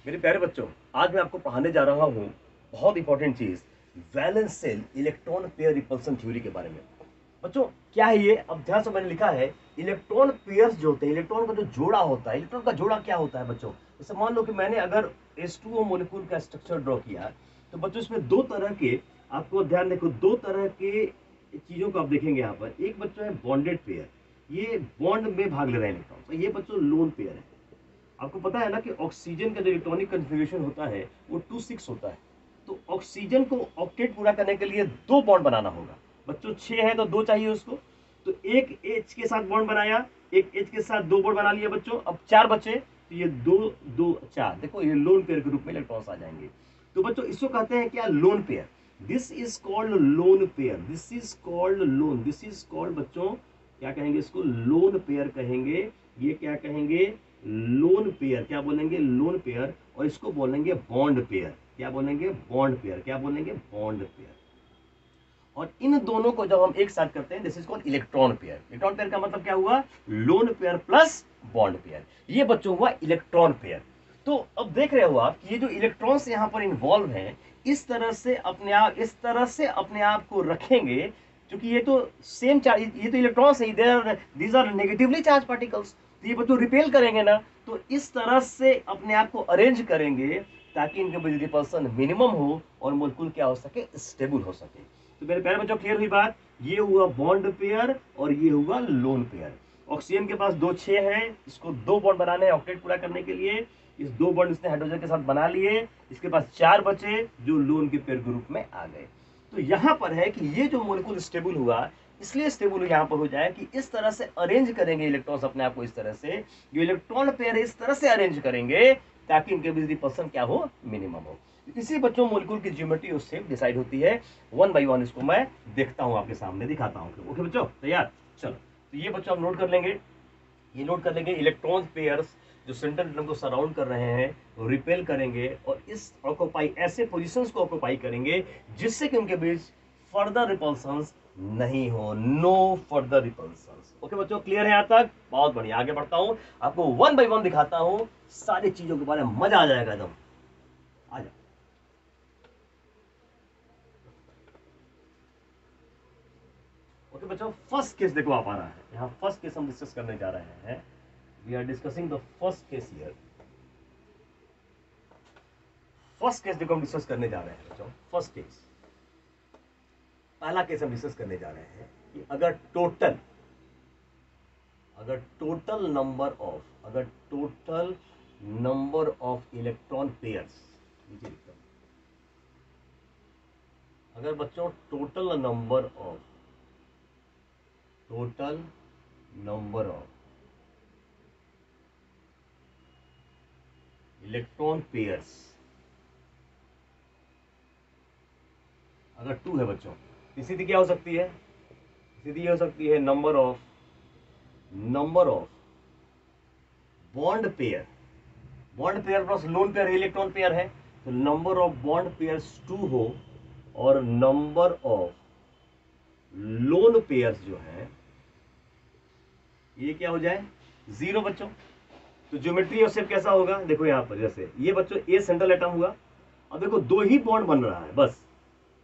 मेरे प्यारे बच्चों, आज मैं आपको पढ़ाने जा रहा हूँ बहुत इंपॉर्टेंट चीज, valence shell electron pair repulsion theory के बारे में। बच्चों क्या है ये? अब ध्यान से मैंने लिखा है इलेक्ट्रॉन पेयर्स जो होते हैं, इलेक्ट्रॉन का जो जोड़ा होता है, इलेक्ट्रॉन का जोड़ा क्या होता है बच्चों? जैसे मान लो कि मैंने अगर H2O मॉलिक्यूल का स्ट्रक्चर ड्रॉ किया, तो बच्चों इसमें दो तरह के, आपको ध्यान देखो, दो तरह के चीजों को आप देखेंगे यहाँ पर। एक बच्चों है बॉन्डेड पेयर, ये बॉन्ड में भाग ले रहे हैं इलेक्ट्रॉन, तो ये बच्चों लोन पेयर है। आपको पता है ना कि ऑक्सीजन का जो इलेक्ट्रॉनिक कन्फिग्रेशन होता है वो 2 6 होता है। तो ऑक्सीजन को ऑक्टेट पूरा करने के लिए दो बॉन्ड बनाना होगा बच्चों। 6 है तो दो चाहिए उसको। तो एक एच के साथ बॉन्ड बनाया, एक एच के साथ दो बॉन्ड बना लिया बच्चों। अब 4 बचे, तो ये 2 2 4, देखो ये लोन पेयर के रूप में इलेक्ट्रॉन्स आ जाएंगे। तो बच्चों इसको कहते हैं क्या? Lone pair. This is called lone pair, this is called loan, this is called बच्चों, क्या कहेंगे इसको? लोन पेयर कहेंगे। ये क्या कहेंगे? Lone pair. क्या बोलेंगे? Lone pair. और इसको बोलेंगे बॉन्ड पेयर। क्या बोलेंगे? Bond pair. क्या बोलेंगे? Bond pair. और इन दोनों को जब हम एक साथ करते हैं, this is called electron pair. Electron pair का मतलब क्या हुआ? Lone pair plus bond pair. ये बच्चों हुआ इलेक्ट्रॉन पेयर। तो अब देख रहे हो आप कि ये जो इलेक्ट्रॉन्स यहां पर इन्वॉल्व हैं, इस तरह से अपने आप, इस तरह से अपने आप को रखेंगे, क्योंकि ये तो सेम चार्ज, ये तो इलेक्ट्रॉन्स है, these are negatively charge particles. तो ये बच्चों रिपेल करेंगे ना, तो इस तरह से अपने आप को अरेंज करेंगे ताकि इनके बीच रिपल्सन मिनिमम हो और मोलिक्यूल क्या हो सके? स्टेबल हो सके। तो मेरे प्यारे बच्चों क्लियर हुई बात? ये हुआ बॉन्ड पेयर और ये हुआ लोन पेयर। ऑक्सीजन के पास 2 6 है, इसको दो बॉन्ड बनाने हैं ऑक्टेट पूरा करने के लिए। इस दो बॉन्ड इसने हाइड्रोजन के साथ बना लिए। इसके पास 4 बचे जो लोन के पेयर ग्रुप में आ गए। तो यहां पर है कि ये जो मोलिक्यूल स्टेबल हुआ, इसलिए स्टेबल यहां पर हो जाए कि इस तरह से अरेंज करेंगे इलेक्ट्रॉन्स अपने आप को, इस तरह से जो इलेक्ट्रॉन पेयर है इस तरह से अरेंज करेंगे ताकि इनके बीच रिपल्सन क्या हो? मिनिमम हो। इसी बच्चों मोलिक्यूल की ज्योमेट्री और शेप डिसाइड होती है। वन बाय वन इसको मैं देखता हूं, आपके सामने दिखाता हूं। ओके बच्चों, तैयार? चलो, तो ये बच्चों हम नोट कर लेंगे। ये नोट कर लेंगे इलेक्ट्रॉन पेयर्स जो सेंट्रल एटम को सराउंड कर रहे हैं, रिपेल करेंगे और इस ऑक्यूपाई, ऐसे पोजीशंस को ऑक्यूपाई करेंगे जिससे कि उनके बीच फर्दर रिपल्सन्स नहीं हो। No further repulsions. ओके बच्चों, क्लियर है यहां तक? बहुत बढ़िया, आगे बढ़ता हूं, आपको वन बाय वन दिखाता हूं सारी चीजों के बारे में। मजा आ जाएगा एकदम। आ जाओ। ओके बच्चों, फर्स्ट केस देखो आप आ रहा है यहाँ। फर्स्ट केस हम डिस्कस करने जा रहे हैं। We are discussing the first case here. First case देखो हम डिस्कस करने जा रहे हैं बच्चों। फर्स्ट केस, पहला केस हम डिस्कस करने जा रहे हैं कि अगर total number of electron pairs, अगर बच्चों total number of electron pairs अगर 2 है बच्चों, स्थिति क्या हो सकती है? स्थिति ये हो सकती है number of bond pair plus lone pair, electron pair है, तो नंबर ऑफ बॉन्ड पेयर्स 2 हो और नंबर ऑफ लोन पेयर्स जो है ये क्या हो जाए? 0 बच्चों। तो ज्योमेट्री और शेप कैसा होगा? देखो यहां पर, जैसे ये बच्चों ए सेंट्रल एटम हुआ। अब देखो 2 ही बॉन्ड बन रहा है बस।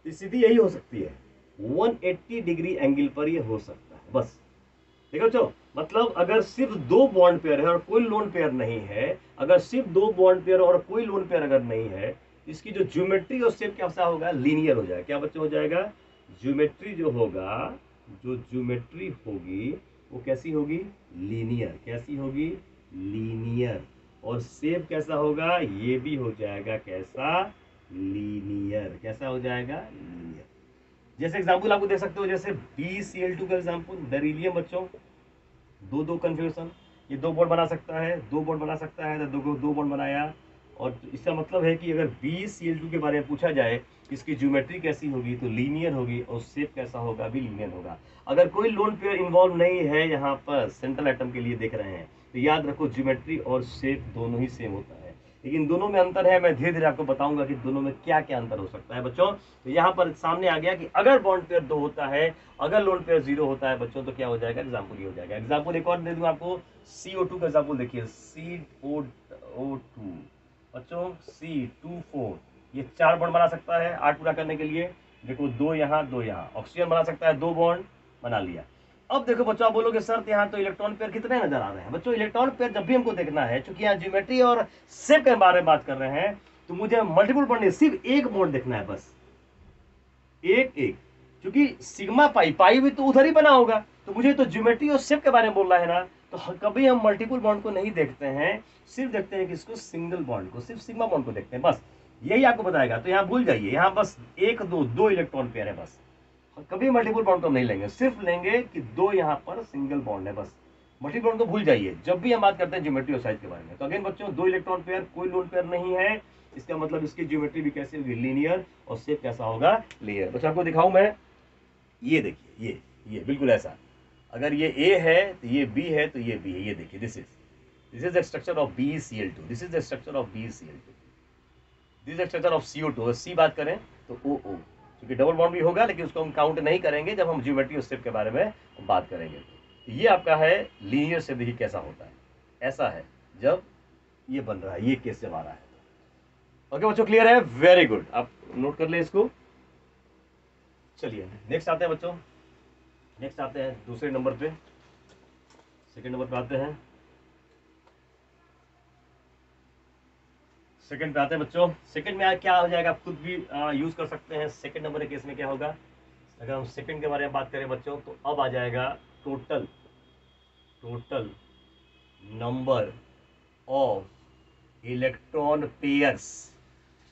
स्थिति यही हो सकती है, 180 डिग्री एंगल पर ये हो सकता है बस। देखो बच्चों, मतलब अगर सिर्फ 2 बॉन्ड पेयर है और कोई लोन पेयर नहीं है, अगर सिर्फ 2 बॉन्ड पेयर और कोई लोन पेयर अगर नहीं है, इसकी जो ज्योमेट्री और शेप कैसा होगा? लीनियर हो जाएगा। क्या बच्चों हो जाएगा? ज्योमेट्री जो होगा, जो ज्योमेट्री होगी वो कैसी होगी? लीनियर। कैसी होगी? लीनियर। और शेप कैसा होगा? ये भी हो जाएगा कैसा? लीनियर। कैसा हो जाएगा? लीनियर। जैसे एग्जांपल आपको दे सकते हो, जैसे BCl2 का एग्जांपल, बेरिलियम बच्चों, दो कन्फ्यूजन, ये 2 बॉन्ड बना सकता है, 2 बॉन्ड बना सकता है, तो 2 बॉन्ड बनाया। और इसका मतलब है कि अगर BCl2 के बारे में पूछा जाए, इसकी ज्योमेट्री कैसी होगी? तो लीनियर होगी। और शेप कैसा होगा? भी लीनियर होगा। अगर कोई लोन पेयर इन्वॉल्व नहीं है यहाँ पर, सेंट्रल एटम के लिए देख रहे हैं, तो याद रखो ज्योमेट्री और शेप दोनों ही सेम होता है। लेकिन दोनों में अंतर है, मैं धीरे धीरे आपको बताऊंगा कि दोनों में क्या क्या अंतर हो सकता है बच्चों। तो यहाँ पर सामने आ गया कि अगर बॉन्ड पेयर 2 होता है, अगर लोन पेयर 0 होता है बच्चों, तो क्या हो जाएगा? एग्जाम्पल ये हो जाएगा। एग्जाम्पल एक और दे दूं आपको, CO2 का एग्जाम्पल देखिए, CO2। बच्चों C2 4 ये 4 बॉन्ड बना सकता है 8 पूरा करने के लिए। देखो 2 यहाँ 2 यहाँ, ऑक्सीजन बना सकता है 2 बॉन्ड बना लिया। अब देखो बच्चों आप बोलोगे सर यहाँ तो इलेक्ट्रॉन पेयर कितने नजर आ रहे हैं। बच्चों इलेक्ट्रॉन पेयर जब भी हमको देखना है, चूंकि यहाँ ज्योमेट्री और शेप के बारे में बात कर रहे हैं, तो मुझे मल्टीपल बॉन्ड नहीं, सिर्फ एक बॉन्ड देखना है बस, एक एक। क्योंकि सिग्मा पाई पाई भी तो उधर ही बना होगा, तो मुझे तो ज्योमेट्री और शेप के बारे में बोल रहा है ना, तो कभी हम मल्टीपल बॉन्ड को नहीं देखते हैं, सिर्फ देखते हैं किसको, सिंगल बॉन्ड को, सिर्फ सिग्मा बॉन्ड को देखते हैं बस। यही आपको बताएगा। तो यहाँ भूल जाइए, यहाँ बस एक दो इलेक्ट्रॉन पेयर है बस। कभी मल्टीपल बॉन्ड को हम नहीं लेंगे, सिर्फ लेंगे कि 2 यहाँ पर सिंगल बॉन्ड है बस। मल्टीपल बॉन्ड को भूल जाइए जब भी हम बात करते हैं ज्योमेट्री और साइज के बारे में। तो अगेन बच्चों 2 इलेक्ट्रॉन पेयर, कोई लोन पेयर नहीं है, इसका मतलब इसकी ज्योमेट्री भी कैसे होगी, लीनियर, और शेप कैसा होगा, लीनियर। बच्चों आपको दिखाऊं मैं, ये देखिए, ये बिल्कुल ऐसा। अगर ये A है तो ये B है, तो ये B है। ये देखिए, this is the structure of BeCl2, this is the structure of BeCl2, this is the structure of CO2। अगर C बात करें तो OO, क्योंकि डबल बॉन्ड भी होगा लेकिन उसको हम काउंट नहीं करेंगे जब हम ज्योमेट्री और शेप के बारे में बात करेंगे। तो ये आपका है लीनियर शेप। देखिए कैसा होता है, ऐसा है जब ये बन रहा है, ये केस जब आ रहा है। ओके बच्चों, क्लियर है, वेरी गुड, आप नोट कर लें इसको। चलिए नेक्स्ट आते हैं बच्चों, नेक्स्ट आते हैं दूसरे नंबर पे, सेकंड नंबर पे आते हैं, सेकंड पे आते हैं बच्चों। सेकंड में क्या हो जाएगा, आप खुद भी यूज कर सकते हैं। सेकंड नंबर के केस में क्या होगा, अगर हम सेकंड के बारे में बात करें बच्चों, तो अब आ जाएगा total number of electron pairs,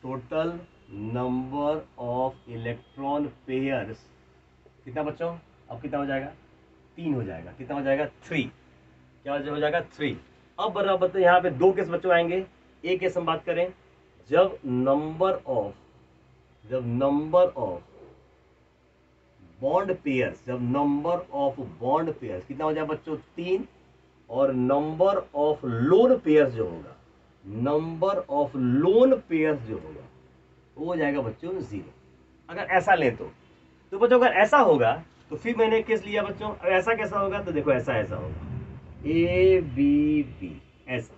total number of electron pairs कितना बच्चों, अब कितना हो जाएगा, 3 हो जाएगा। कितना हो जाएगा, 3। क्या हो जाएगा, 3। अब बराबर यहाँ पे 2 केस बच्चों आएंगे। एक केस हम बात करें जब नंबर ऑफ बॉन्ड पेयर्स, जब नंबर ऑफ बॉन्ड पेयर्स कितना हो जाए बच्चों, 3, और नंबर ऑफ लोन पेयर्स जो होगा, नंबर ऑफ लोन पेयर्स जो होगा वो हो जाएगा बच्चों 0। अगर ऐसा लें तो बच्चों अगर ऐसा होगा तो फिर मैंने केस लिया बच्चों, अब ऐसा कैसा होगा, तो देखो ऐसा होगा ABB, ऐसा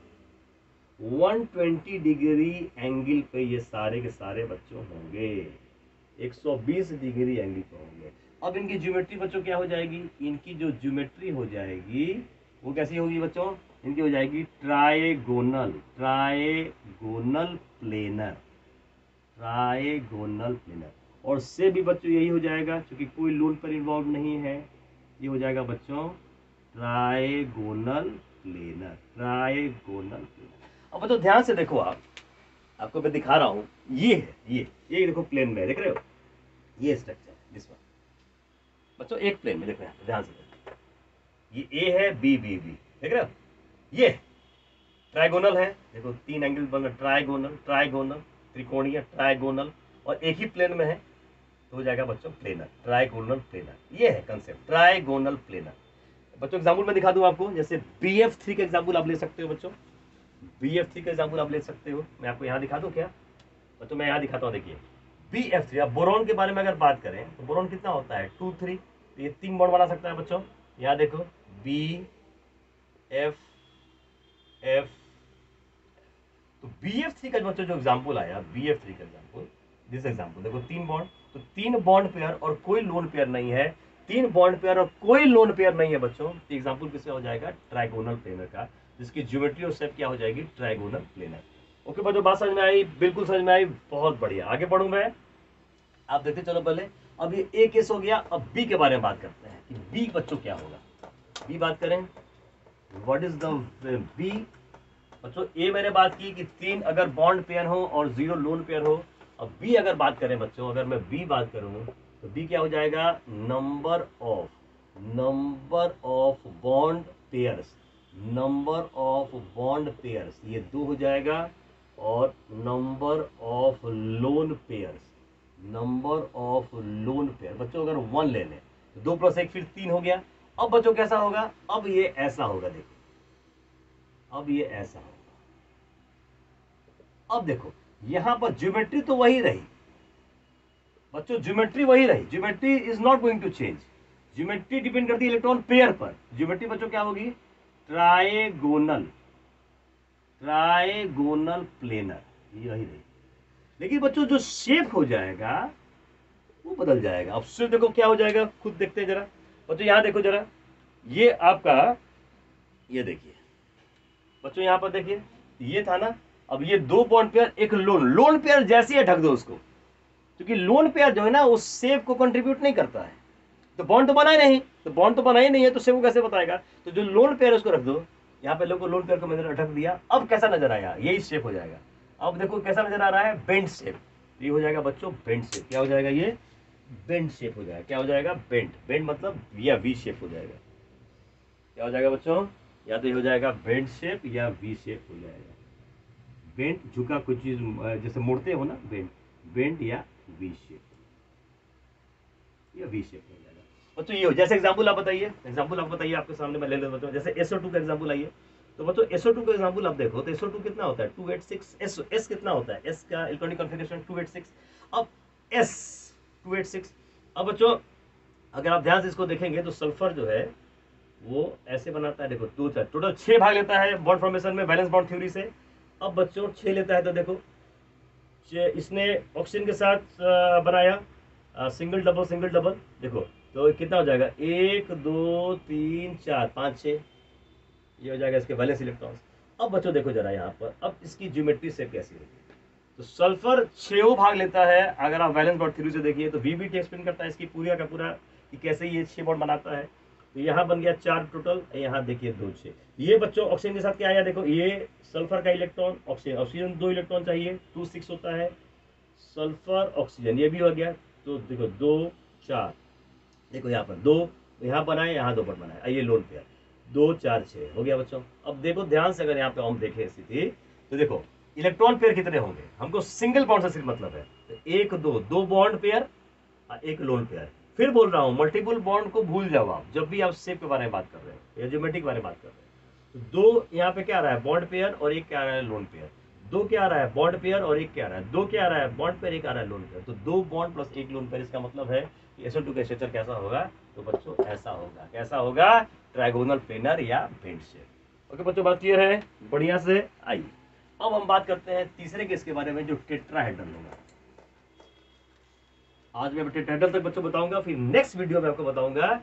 120 डिग्री एंगल पे ये सारे के सारे बच्चों होंगे, 120 डिग्री एंगल पे होंगे। अब इनकी ज्योमेट्री बच्चों क्या हो जाएगी, इनकी जो ज्योमेट्री हो जाएगी वो कैसी होगी बच्चों, इनकी हो जाएगी ट्राइगोनल प्लेनर, ट्राइगोनल प्लेनर। और से भी बच्चों यही हो जाएगा, क्योंकि कोई लोन पर इन्वॉल्व नहीं है, ये हो जाएगा बच्चों ट्राइगोनल प्लेनर, ट्राइगोनल प्लेनर। अब बच्चों ध्यान से देखो, आपको मैं दिखा रहा हूं, ये है, ये देखो प्लेन में देख रहे हो, ये स्ट्रक्चर है दिस वन बच्चों, एक प्लेन में देख रहे हैं, ध्यान से देखो, ये A है, B देख रहे हो, ये ट्राइगोनल है, देखो 3 एंगल बन रहा, ट्राइगोनल त्रिकोणीय ट्राइगोनल, और एक ही प्लेन में है, तो हो जाएगा बच्चों प्लेनर, ट्राइगोनल प्लेनर। ये है कंसेप्ट ट्राइगोनल प्लेनर। बच्चों एग्जाम्पल मैं दिखा दूं आपको, जैसे BF3 का एग्जाम्पल आप ले सकते हो बच्चों, BF3 का एग्जाम्पल आप ले सकते हो। मैं आपको यहाँ दिखा दूं क्या बच्चों, मैं यहाँ दिखाता हूँ, देखिए BF3। अब बोरॉन के बारे में अगर बात करें तो बोरॉन कितना होता है, 2 3, तो ये 3 बॉन्ड बना सकता है बच्चों। यहाँ देखो BF, तो BF3 का बच्चों जो एग्जाम्पल आया, BF3 का एग्जाम्पल, दिस एग्जाम्पल देखो 3 बॉन्ड, तो 3 बॉन्ड पेयर और कोई लोन पेयर नहीं है, 3 बॉन्ड पेयर और कोई लोन पेयर नहीं है बच्चों, तो एग्जाम्पल किसका हो जाएगा, ट्राइगोनल प्लेनर का, जिसकी ज्योमेट्री और शेप क्या हो जाएगी, ट्राइगोनल प्लेनर। ओके बच्चों, बात समझ में आई, बिल्कुल समझ में आई, बहुत बढ़िया। आगे बढ़ूं मैं, आप देखते चलो पहले। अब ये A केस हो गया, अब B के बारे में बात करते हैं कि B बच्चों क्या होगा। B बात करें, व्हाट इज द B बच्चों। A मैंने बात की कि 3 अगर बॉन्ड पेयर हो और 0 लोन पेयर हो। अब B अगर बात करें बच्चों, अगर मैं B बात करूं तो B क्या हो जाएगा, number of bond pairs, number of bond pairs ये 2 हो जाएगा, और number of lone pairs, number of lone pair बच्चों अगर 1 ले लें तो 2 + 1 फिर 3 हो गया। अब बच्चों कैसा होगा, अब ये ऐसा होगा, देखो अब ये ऐसा होगा। अब देखो यहां पर ज्योमेट्री तो वही रही बच्चों, ज्योमेट्री वही रही, geometry is not going to change, geometry depend करती है इलेक्ट्रॉन पेयर पर। ज्योमेट्री बच्चों क्या होगी, ट्राइगोनल प्लेनर, यही नहीं, लेकिन बच्चों जो शेप हो जाएगा वो बदल जाएगा। अब शेप देखो क्या हो जाएगा, खुद देखते हैं जरा बच्चों, यहाँ देखो जरा, ये आपका, ये देखिए बच्चों यहाँ पर देखिए, ये था ना, अब ये दो बॉन्ड पेयर एक लोन, लोन पेयर जैसे ही ढक दो उसको, क्योंकि लोन पेयर जो है ना उस शेप को कंट्रीब्यूट नहीं करता है, तो बॉन्ड तो बना ही नहीं, तो बॉन्ड तो बना ही नहीं है तो शेप को कैसे बताएगा, तो जो लोन पेयर उसको रख दो, यहाँ पे लोगों को लोन पेयर को मैंने ढक दिया, अब कैसा नजर आया, यही शेप हो जाएगा। अब देखो कैसा नजर आ रहा है, बेंड शेप, ये हो जाएगा बच्चों बेंड शेप, क्या हो जाएगा ये, बेंड शेप हो जाएगा, क्या हो जाएगा, बेंड, बेंड मतलब या वी शेप हो जाएगा, क्या हो जाएगा बच्चों, या तो ये हो जाएगा बेंड शेप या वी शेप हो जाएगा, बेंड झुका कुछ चीज जैसे मोड़ते हो ना, बेंड, बेंड या वी शेप, या वी शेप हो जाएगा बच्चों। ये हो, जैसे एग्जांपल आप बताइए, एग्जांपल आप बताइए, आपके सामने मैं ले लेता हूं, जैसे SO2 का एग्जांपल आइए, तो बच्चों SO2 का एग्जांपल आप देखो, तो SO2 कितना होता है 286, S कितना होता है, S का इलेक्ट्रॉनिक कॉन्फ़िगरेशन 286, अब S 286, अब बच्चों अगर आप ध्यान से इसको देखेंगे तो सल्फर जो है वो ऐसे बनाता है, देखो दो चार टोटल 6 भाग लेता है बॉन्ड फॉर्मेशन में वैलेंस बॉन्ड थ्योरी से। अब बच्चों 6 लेता है तो देखो इसने ऑक्सीजन के साथ बनाया सिंगल डबल सिंगल डबल, देखो तो कितना हो जाएगा, 1 2 3 4 5 6, ये हो जाएगा इसके वैलेंस इलेक्ट्रॉन्स। अब बच्चों देखो जरा यहाँ पर, अब इसकी ज्योमेट्री से कैसी होगी, तो सल्फर 6 भाग लेता है, अगर आप वैलेंस बॉन्ड थ्योरी से देखिए तो VBT एक्सप्लेन करता है इसकी पूरा का पूरा कि कैसे ये 6 बॉन्ड बनाता है, तो यहाँ बन गया 4 टोटल, यहाँ देखिए 2 6, ये बच्चों ऑक्सीजन के साथ क्या आया, देखो ये सल्फर का इलेक्ट्रॉन, ऑक्सीजन, ऑक्सीजन 2 इलेक्ट्रॉन चाहिए, 2 6 होता है, सल्फर ऑक्सीजन ये भी हो गया, तो देखो 2 4, देखो यहाँ पर 2, यहाँ बनाए, यहाँ 2 पर बनाए, ये लोन पेयर 2 4 6 हो गया बच्चों। अब देखो ध्यान से, अगर यहाँ पे हम देखें स्थिति, तो देखो इलेक्ट्रॉन पेयर कितने होंगे, हमको सिंगल बॉन्ड से सिर्फ मतलब है, तो 1 2 2 बॉन्ड पेयर और एक लोन पेयर। फिर बोल रहा हूँ मल्टीपल बॉन्ड को भूल जाओ आप, जब भी आप शेप के बारे में बात कर रहे हो या ज्योमेट्री के बारे में बात कर रहे हो, तो 2 यहाँ पे क्या आ रहा है बॉन्ड पेयर और एक क्या आ रहा है लोन पेयर, 2 क्या आ रहा है बॉन्ड पेयर और एक क्या आ रहा है, 2 क्या आ रहा है बॉन्ड पेयर, एक आ रहा है लोन पेयर, तो 2 बॉन्ड प्लस एक लोन पेयर, इसका मतलब है कि SO2 का स्ट्रक्चर कैसा होगा, तो बच्चों ऐसा होगा, कैसा होगा, ट्राइगोनल प्लेनर या बेंड शेप। ओके बच्चों, बात क्लियर है, बढ़िया से आइए अब हम बात करते हैं तीसरे केस के बारे में जो टेट्राहेड्रल होगा। आज मैं टेट्राहेड्रल तक बच्चों बताऊंगा, फिर नेक्स्ट वीडियो में आपको बताऊंगा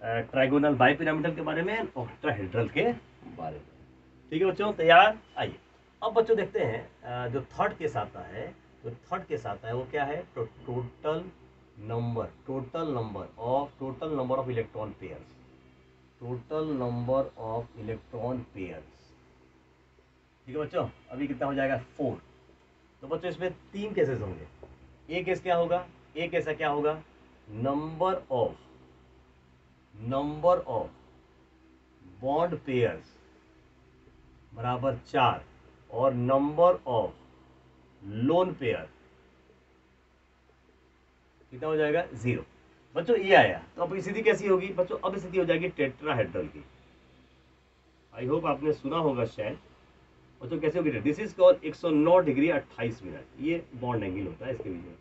ट्राइगोनल बाइपिरामिडल के बारे में और टेट्राहेड्रल के बारे में। ठीक है बच्चों, तैयार, आइए अब बच्चों देखते हैं जो थर्ड केस आता है, जो थर्ड केस आता है वो क्या है, तो total number of electron pairs, total number of electron pairs. ठीक है बच्चों, अभी कितना हो जाएगा 4, तो बच्चों इसमें 3 केसेस होंगे, एक केस क्या होगा, एक ऐसा क्या होगा, नंबर ऑफ बॉन्ड पेयर्स बराबर 4 और नंबर ऑफ लोन पेयर कितना हो जाएगा 0। बच्चों ये आया, तो अब स्थिति कैसी होगी बच्चों, अब स्थिति हो जाएगी टेट्राहेड्रल की। आई होप आपने सुना होगा शायद बच्चों, कैसे होगी, this is called 109 degree 28 minute, ये बॉन्ड एंगल होता है इसके बीच में।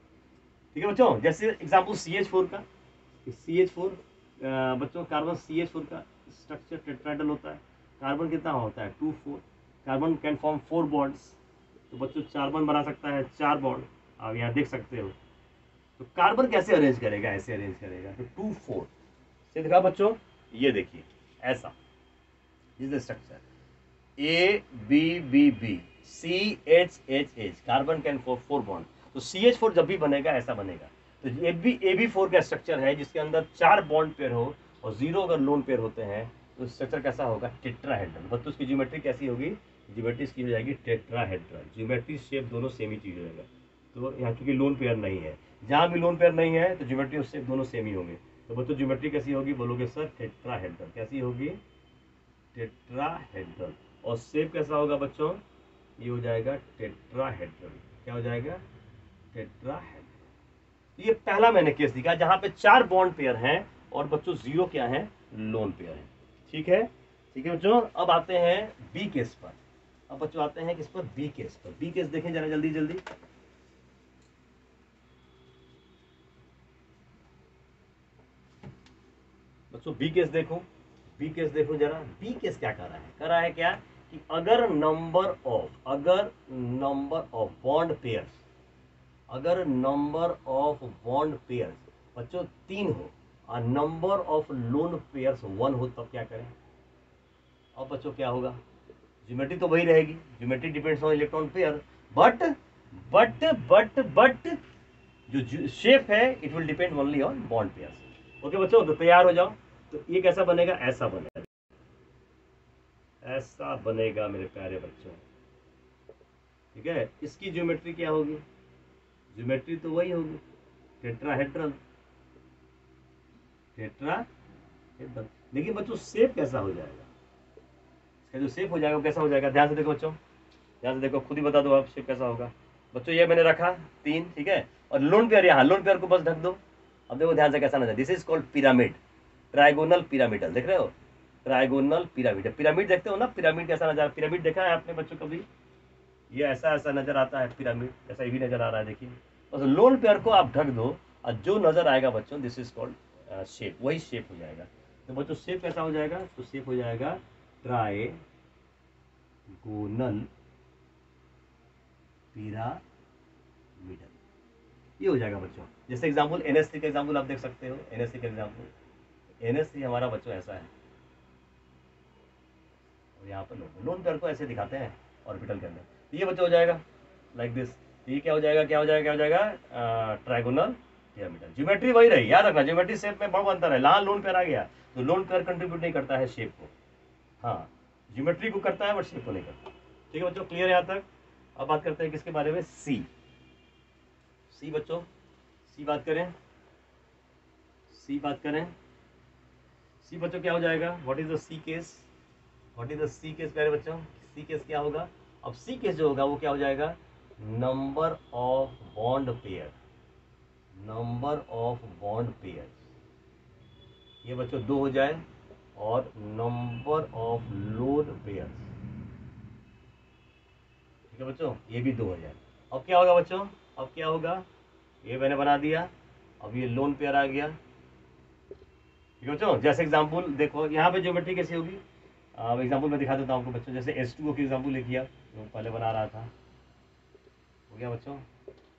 ठीक है बच्चों, जैसे एग्जाम्पल CH4 का, CH4 बच्चों कार्बन CH4 का स्ट्रक्चर टेट्राहेड्रल होता है, कार्बन कितना होता है 2 4, कार्बन कैन फॉर्म 4 बॉन्ड्स, तो बच्चों कार्बन बना सकता है 4 बॉन्ड, आप यहाँ देख सकते हो। तो कार्बन कैसे अरेंज करेगा, ऐसे अरेंज करेगा, तो 2 4 से दिखा बच्चों, ये देखिए ऐसा, this structure ABBB CHHH, carbon can form 4 bond, तो CH4 जब भी बनेगा ऐसा बनेगा, तो AB4 का स्ट्रक्चर है जिसके अंदर 4 बॉन्ड पेयर हो और 0 अगर लोन पेयर होते हैं, तो स्ट्रक्चर कैसा होगा, टेट्राहेड्रल। बस तो उसकी ज्योमेट्री कैसी होगी, ज्योमेट्री इसकी हो जाएगी टेट्राहेड्रल, ज्योमेट्री शेप दोनों सेम ही चीज हो जाएगा। तो यहाँ चूंकि लोन पेयर नहीं है, जहाँ भी लोन पेयर नहीं है तो ज्योमेट्री और शेप दोनों सेम ही होंगे, तो बच्चों ज्योमेट्री कैसी होगी, बोलोगे सर टेट्राहेड्रल, कैसी होगी, टेट्राहेड्रल। और शेप कैसा होगा बच्चों, ये हो जाएगा टेट्राहेड्रल, क्या हो जाएगा, टेट्राहेड्रल। ये पहला मैंने केस दिखा जहां पे 4 बॉन्ड पेयर हैं और बच्चों 0 क्या है, लोन पेयर है। ठीक है, ठीक है बच्चों, अब आते हैं बी केस पर, अब बच्चों आते हैं किस पर, बी केस पर। बी केस देखें जरा जल्दी जल्दी, बच्चों बी केस देखो, बी केस देखो जरा, बी केस क्या कर रहा है, कर रहा है क्या कि अगर नंबर ऑफ बॉन्ड पेयर्स बच्चों 3 हो और नंबर ऑफ लोन पेयर्स 1 हो, तब क्या करें? अब बच्चों क्या होगा? ज्योमेट्री तो वही रहेगी, geometry depends on electron pair, but जो शेप है it will depend only on bond pairs. Okay बच्चों, तो तैयार हो जाओ। तो ये कैसा बनेगा? ऐसा बनेगा मेरे प्यारे बच्चों, ठीक है। इसकी ज्योमेट्री क्या होगी? ज्योमेट्री तो वही होगी, टेट्राहेड्रल। लेकिन बच्चों शेप कैसा हो जाएगा? इसका जो शेप हो जाएगा वो कैसा हो जाएगा? ध्यान से देखो बच्चों, ध्यान से देखो, खुद ही बता दो आप शेप कैसा होगा। बच्चों ये मैंने रखा 3, ठीक है, और लोन पेयर यहाँ, लोन पेयर को बस ढक दो। अब देखो ध्यान से कैसा नजर, this is called pyramid, trigonal pyramidal. देख रहे हो? ट्राइगोनल पिरामिड, पिरामिड देखते हो ना, पिरामिड कैसा नजर, पिरामिड देखा है आपने बच्चों कभी? ये ऐसा नजर आता है पिरामिड, ऐसा भी नजर आ रहा है, देखिए। बस लोन पेयर को आप ढक दो और जो नजर आएगा बच्चों, दिस इज कॉल्ड शेप, वही शेप हो जाएगा। तो बच्चों शेप कैसा हो जाएगा? तो शेप हो जाएगा ट्राइगोनल पिरामिडल, ये हो जाएगा बच्चों। जैसे एग्जांपल NH3 का एग्जांपल आप देख सकते हो, NH3 का एग्जांपल, NH3 हमारा बच्चों ऐसा है, और यहाँ पर लोन पेयर को ऐसे दिखाते हैं ऑर्बिटल के अंदर। तो ये बच्चों हो जाएगा लाइक दिस। ये क्या हो जाएगा? Trigonal pyramidal. ज्योमेट्री वही रही, याद रखना, ज्योमेट्री शेप में बहुत अंतर है। यहाँ लोन पेयर आ गया तो लोन पेयर कंट्रीब्यूट नहीं करता है शेप को, हाँ ज्योमेट्री को करता है बट शेप को नहीं करता। ठीक है बच्चों, क्लियर है यहाँ तक? अब बात करते हैं किसके बारे में? सी बच्चों, सी बात करें, सी बच्चों क्या हो जाएगा? What is the C case? प्यारे बच्चों, सी केस क्या होगा? अब सी केस जो होगा वो क्या हो जाएगा? नंबर ऑफ बॉन्ड पेयर, ये बच्चों 2 हो जाए, और नंबर ऑफ लोन पेयर, ठीक है बच्चों, ये भी 2 हो जाए। अब क्या होगा बच्चों? अब क्या होगा? ये मैंने बना दिया, अब ये लोन पेयर आ गया, ठीक है बच्चों। जैसे एग्जांपल देखो यहाँ पे ज्योमेट्री कैसी होगी, अब एग्जांपल मैं दिखा देता हूँ आपको बच्चों। जैसे H2O की एग्जांपल लिखिए, जो पहले बना रहा था, हो गया बच्चों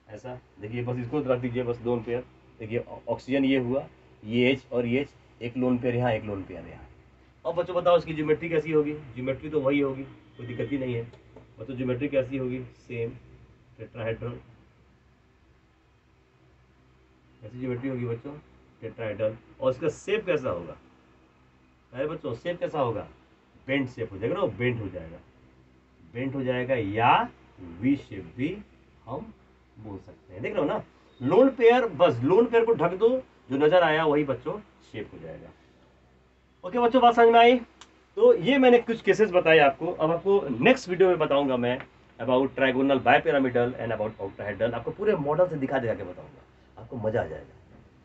ऐसा। देखिए बस इसको रख दीजिए, बस लोन पेयर। देखिए ऑक्सीजन ये हुआ, ये H और ये H, एक लोन पेयर यहाँ, एक लोन पेयर यहाँ। अब बच्चों बताओ इसकी ज्योमेट्री कैसी होगी? ज्योमेट्री तो वही होगी, कोई दिक्कत ही नहीं है बच्चों। ज्योमेट्री कैसी होगी? सेम टेट्राहेड्रल, ऐसी ज्योमेट्री होगी बच्चों, टेट्राहेड्रल। और इसका शेप कैसा होगा? अरे बच्चों शेप कैसा होगा? बेंट शेप हो जाएगा ना, बेंट हो जाएगा, या वी शेप भी हम बोल सकते हैं। देख रहे हो ना? लोन पेयर, बस लोन पेयर को ढक दो, जो नजर आया वही बच्चों शेप हो जाएगा। ओके बच्चों, बात समझ में आई? तो ये मैंने कुछ केसेस बताए आपको। अब आपको नेक्स्ट वीडियो में बताऊंगा मैं about trigonal bipyramidal and about octahedral. आपको पूरे मॉडल से दिखा के बताऊंगा, आपको मजा आ जाएगा।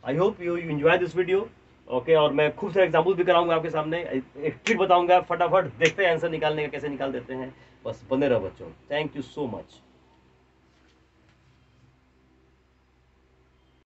I hope you enjoy this video. Okay, और मैं खूब सारे एग्जाम्पल भी कराऊंगा आपके सामने, एक ट्रिक बताऊंगा, फटाफट देखते हैं आंसर निकालने का, कैसे निकाल देते हैं। बस बने रहो बच्चों। Thank you so much.